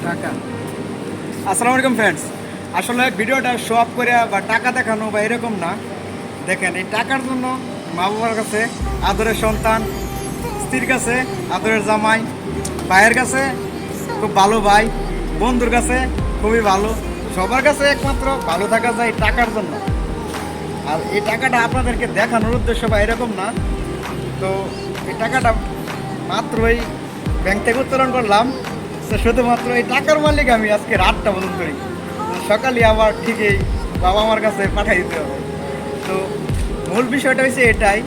টাকা। আসসালামু আলাইকুম ফ্রেন্ডস। আসলে ভিডিওটা শো অফ করে বা টাকা দেখানো বা এরকম না। দেখেন, এই টাকার জন্য মা বাবার কাছে আদরের সন্তান, স্ত্রীর কাছে আদরের জামাই, ভাইয়ের কাছে খুব ভালো ভাই, বন্ধুর কাছে খুবই ভালো, সবার কাছে একমাত্র ভালো থাকা যায় এই টাকার জন্য। আর এই টাকাটা আপনাদেরকে দেখানোর উদ্দেশ্য বা এরকম না। তো এই টাকাটা মাত্রই ব্যাংক থেকে উত্তোলন করলাম। তো শুধুমাত্র এই টাকার মালিক আমি আজকে রাতটা বদল করি, সকালে আবার ঠিকই বাবা আমার কাছে পাঠিয়ে দিতে হবে। তো মূল বিষয়টা হচ্ছে এটাই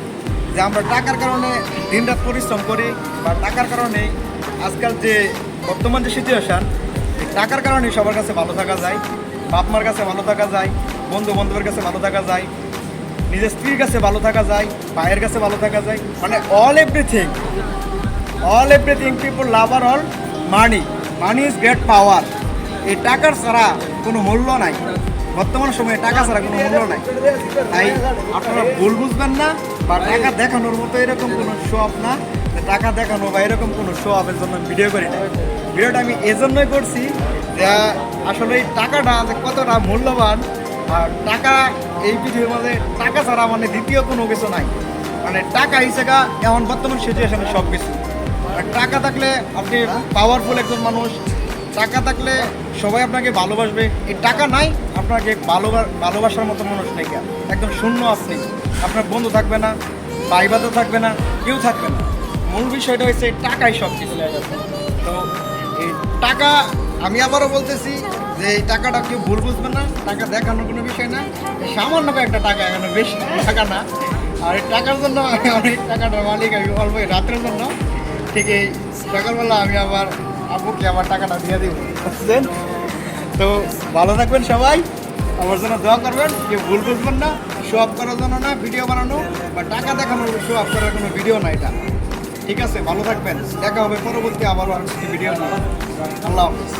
যে আমরা টাকার কারণে দিনরাত পরিশ্রম করি, বা টাকার কারণে আজকাল যে বর্তমান যে সিচুয়েশান, টাকার কারণে সবার কাছে ভালো থাকা যায়, বাপ মার কাছে ভালো থাকা যায়, বন্ধু বান্ধবের কাছে ভালো থাকা যায়, নিজের স্ত্রীর কাছে ভালো থাকা যায়, ভাইয়ের কাছে ভালো থাকা যায়, মানে অল এভরিথিং পিপল লাভ আর all money. Money is great power. এই টাকার ছাড়া কোনো মূল্য নাই, বর্তমান সময়ে টাকা ছাড়া কোনো মূল্য নাই। তাই আপনারা ভুল বুঝবেন না, বা টাকা দেখানোর মতো এরকম কোনো শো অফ না, যে টাকা দেখানো বা এরকম কোনো শো অফের জন্য ভিডিও করি না। ভিডিওটা আমি এজন্যই করছি যে আসলে এই টাকাটা যে কতটা মূল্যবান, আর টাকা এই পৃথিবীর মধ্যে টাকা ছাড়া মানে দ্বিতীয় কোনো কিছু নাই। মানে টাকা হিসেবে এখন বর্তমান সিচুয়েশনে সব কিছু। আর টাকা থাকলে আপনি পাওয়ারফুল একজন মানুষ, টাকা থাকলে সবাই আপনাকে ভালোবাসবে। এই টাকা নাই, আপনাকে ভালোবাসার মতো মানুষ নেই, একদম শূন্য আপনি। আপনার বন্ধু থাকবে না, ভাই বান্ধব থাকবে না, কেউ থাকবে না। মূল বিষয়টা হচ্ছে এই টাকাই সব কিছু। তো এই টাকা, আমি আবারও বলতেছি যে এই টাকাটা কেউ ভুল বুঝবে না, টাকা দেখানোর কোনো বিষয় না। এই সামান্য একটা টাকা, এখানে বেশি টাকা না। আর এই টাকার জন্য অনেক টাকাটার মালিক আমি অল্প রাতের জন্য। ঠিক এই সকালবেলা আমি আবার আব্বুকে আবার টাকাটা দিয়ে দিব, বুঝছেন? তো ভালো থাকবেন সবাই, আমার জন্য দোয়া করবেন। কেউ ভুল বুঝবেন না, শো অফ করার জন্য না ভিডিও বানানো, বা টাকা দেখানোর শো অফ করার কোনো ভিডিও না এটা। ঠিক আছে, ভালো থাকবেন, দেখা হবে পরবর্তী আবারও আর ভিডিও না। আল্লাহ হাফিজ।